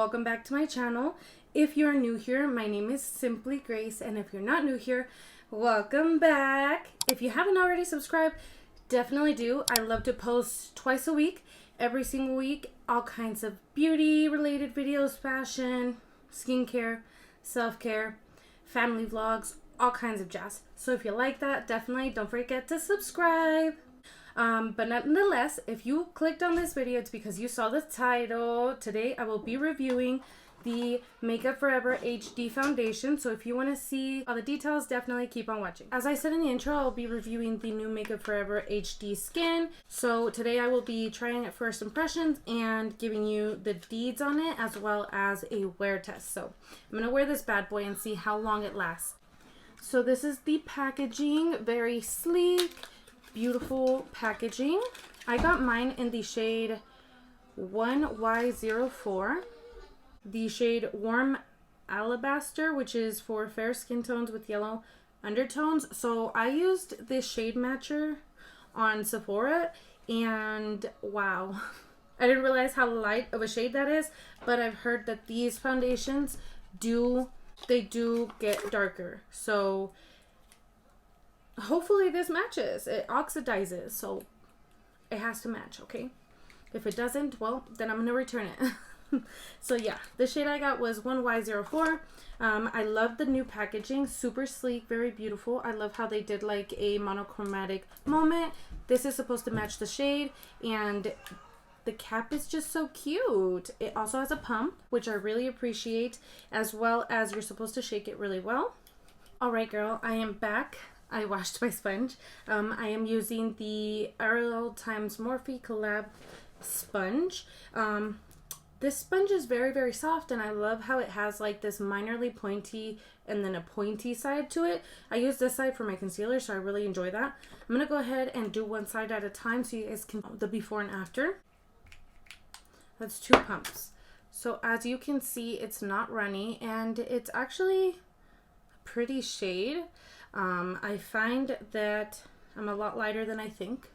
welcome back to my channel. If you're new here, my name is Simpleegrace, and if you're not new here, welcome back. If you haven't already subscribed, definitely do. I love to post twice a week, every single week, all kinds of beauty related videos, fashion, skincare, self-care, family vlogs, all kinds of jazz. So if you like that, definitely don't forget to subscribe. But nonetheless, if you clicked on this video, it's because you saw the title. Today I will be reviewing the Makeup Forever HD foundation. So if you want to see all the details, definitely keep on watching. As I said in the intro, I'll be reviewing the new Makeup Forever HD skin. So today I will be trying it first impressions and giving you the deeds on it, as well as a wear test. So I'm going to wear this bad boy and see how long it lasts. So this is the packaging, very sleek, beautiful packaging. I got mine in the shade 1Y04, the shade Warm Alabaster, which is for fair skin tones with yellow undertones. So I used this shade matcher on Sephora, and wow, I didn't realize how light of a shade that is, but I've heard that these foundations do get darker. So hopefully this matches. It oxidizes, so it has to match, okay? If it doesn't, well, then I'm gonna return it. So yeah, the shade I got was 1Y04. I love the new packaging, super sleek, very beautiful. I love how they did like a monochromatic moment. This is supposed to match the shade, and the cap is just so cute. It also has a pump, which I really appreciate, as well as you're supposed to shake it really well. All right, girl, I am back. I washed my sponge. I am using the Ariel x Morphe collab sponge. This sponge is very, very soft, and I love how it has like this minorly pointy and then a pointy side to it. I use this side for my concealer, so I really enjoy that. I'm gonna go ahead and do one side at a time so you guys can the before and after. That's 2 pumps. So as you can see, it's not runny, and it's actually a pretty shade. I find that I'm a lot lighter than I think.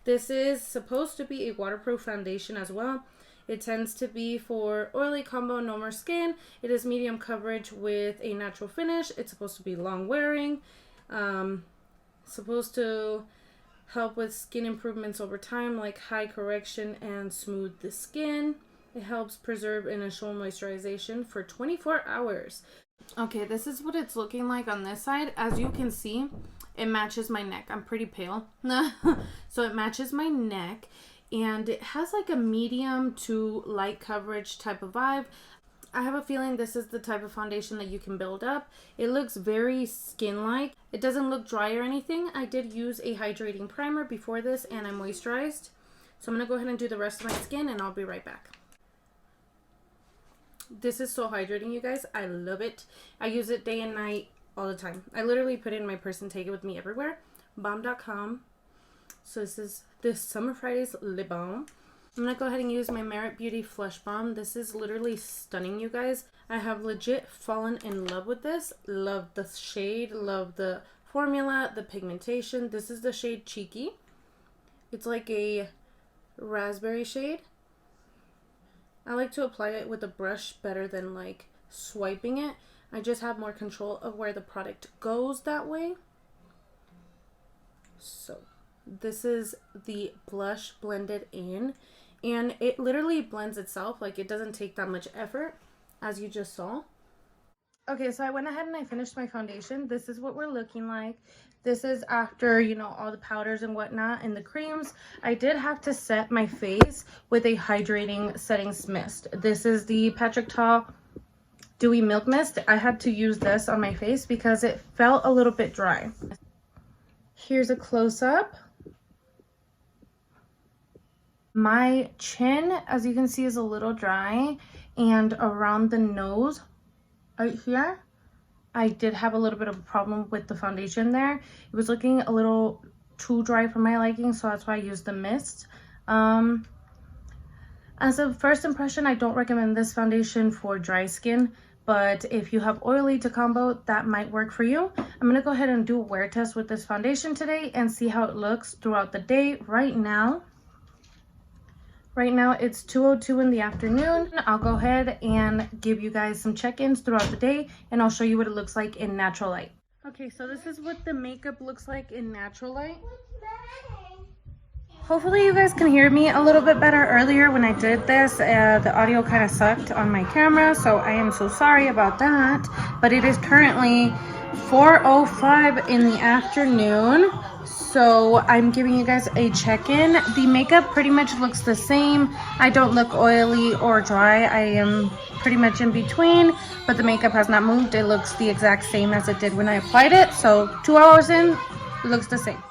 This is supposed to be a waterproof foundation as well. It tends to be for oily combo, no more skin. It is medium coverage with a natural finish. It's supposed to be long wearing. Supposed to help with skin improvements over time, like high correction and smooth the skin. It helps preserve initial moisturization for 24 hours. Okay, this is what it's looking like on this side. As you can see, it matches my neck. I'm pretty pale. So it matches my neck, and it has like a medium to light coverage type of vibe. I have a feeling this is the type of foundation that you can build up. It looks very skin-like. It doesn't look dry or anything. I did use a hydrating primer before this, and I moisturized. So I'm going to go ahead and do the rest of my skin, and I'll be right back. This is so hydrating, you guys. I love it. I use it day and night all the time. I literally put it in my purse and take it with me everywhere. Balm.com. So this is this Summer Fridays lip balm. I'm going to go ahead and use my Merit Beauty Flush Balm. This is literally stunning, you guys. I have legit fallen in love with this. Love the shade. Love the formula, the pigmentation. This is the shade Cheeky. It's like a raspberry shade. I like to apply it with a brush better than like swiping it. I just have more control of where the product goes that way. So this is the blush blended in, and it literally blends itself. Like, it doesn't take that much effort, as you just saw. Okay, so I went ahead and I finished my foundation. This is what we're looking like. This is after, you know, all the powders and whatnot and the creams. I did have to set my face with a hydrating settings mist. This is the Patrick Ta Dewy Milk Mist. I had to use this on my face because it felt a little bit dry. Here's a close-up. My chin, as you can see, is a little dry, and around the nose right here, I did have a little bit of a problem with the foundation there. It was looking a little too dry for my liking, so that's why I used the mist. As a first impression, I don't recommend this foundation for dry skin, but if you have oily to combo, that might work for you. I'm going to go ahead and do a wear test with this foundation today and see how it looks throughout the day. Right Right now it's 2:02 in the afternoon. I'll go ahead and give you guys some check-ins throughout the day, and I'll show you what it looks like in natural light. Okay, so this is what the makeup looks like in natural light. Hopefully you guys can hear me a little bit better. Earlier when I did this, the audio kind of sucked on my camera, so I am so sorry about that. But it is currently 4:05 in the afternoon, so I'm giving you guys a check-in. The makeup pretty much looks the same. I don't look oily or dry. I am pretty much in between, but the makeup has not moved. It looks the exact same as it did when I applied it. So 2 hours in, it looks the same.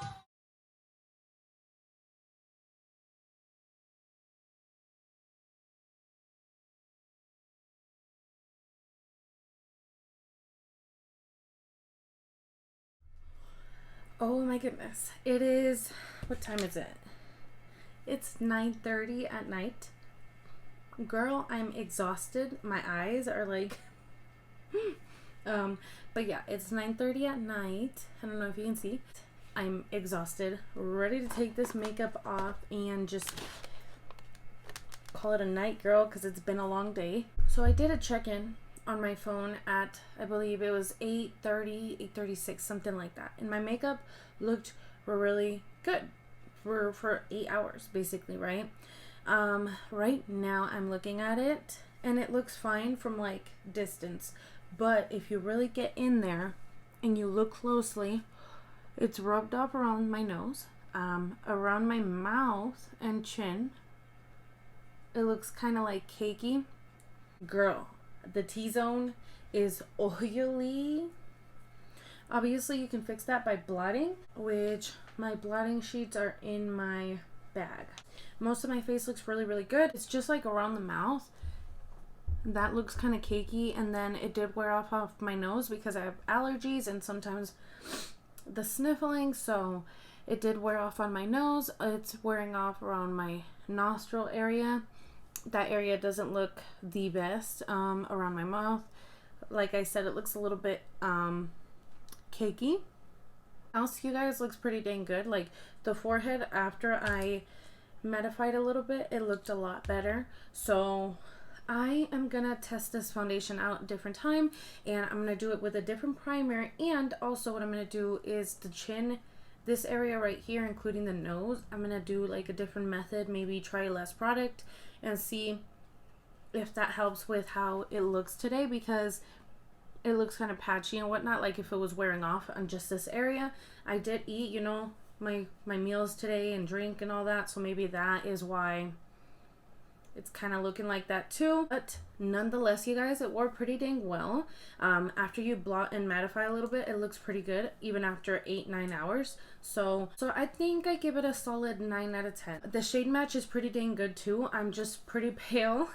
Oh my goodness. It is, what time is it? It's 9:30 at night. Girl, I'm exhausted. My eyes are like, but yeah, it's 9:30 at night. I don't know if you can see. I'm exhausted, ready to take this makeup off and just call it a night, girl, because it's been a long day. So I did a check-in on my phone at, I believe it was 8:30, 8:36, something like that. And my makeup looked really good for 8 hours, basically, right? Right now I'm looking at it and it looks fine from like distance. But if you really get in there and you look closely, it's rubbed off around my nose, around my mouth and chin. It looks kind of like cakey. Girl, the T-zone is oily. Obviously, you can fix that by blotting, which my blotting sheets are in my bag. Most of my face looks really good. It's just like around the mouth. That looks kind of cakey, and then it did wear off my nose because I have allergies and sometimes the sniffling, so it did wear off on my nose. It's wearing off around my nostril area. That area doesn't look the best. Around my mouth, like I said, it looks a little bit cakey. Else, you guys, looks pretty dang good. Like the forehead, after I mattified a little bit, it looked a lot better. So I am gonna test this foundation out a different time, and I'm gonna do it with a different primer. And also what I'm gonna do is the chin, this area right here, including the nose, I'm gonna do like a different method, maybe try less product and see if that helps with how it looks today, because it looks kind of patchy and whatnot, like if it was wearing off on just this area. I did eat, you know, my meals today and drink and all that, so maybe that is why it's kind of looking like that too. But nonetheless, you guys, it wore pretty dang well. After you blot and mattify a little bit, it looks pretty good even after 8-9 hours. So I think I give it a solid 9 out of 10. The shade match is pretty dang good too. I'm just pretty pale,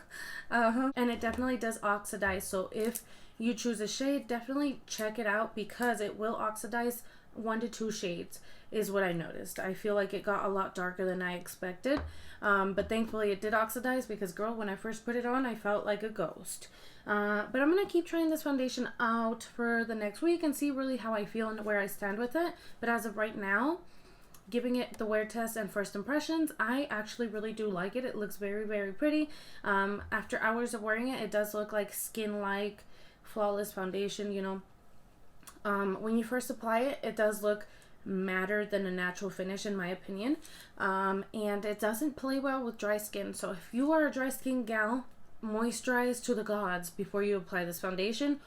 and it definitely does oxidize. So if you choose a shade, definitely check it out, because it will oxidize 1 to 2 shades is what I noticed. I feel like it got a lot darker than I expected, but thankfully it did oxidize, because girl, when I first put it on, I felt like a ghost. But I'm gonna keep trying this foundation out for the next week and see really how I feel and where I stand with it. But as of right now, giving it the wear test and first impressions, I actually really do like it. It looks very pretty. After hours of wearing it, it does look like skin-like flawless foundation, you know. When you first apply it, it does look matter than a natural finish, in my opinion, and it doesn't play well with dry skin. So if you are a dry skin gal, moisturize to the gods before you apply this foundation,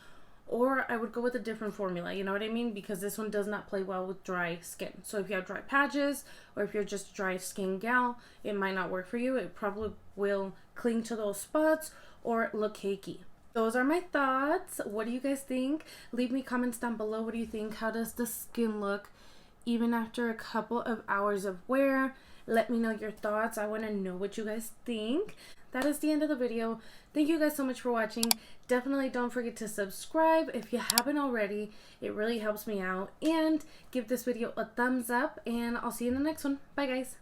or I would go with a different formula, you know what I mean, because this one does not play well with dry skin. So if you have dry patches, or if you're just a dry skin gal, it might not work for you. It probably will cling to those spots or look cakey. Those are my thoughts. What do you guys think? Leave me comments down below. What do you think? How does the skin look even after a couple of hours of wear? Let me know your thoughts. I want to know what you guys think. That is the end of the video. Thank you guys so much for watching. Definitely don't forget to subscribe if you haven't already. It really helps me out. And give this video a thumbs up, and I'll see you in the next one. Bye, guys.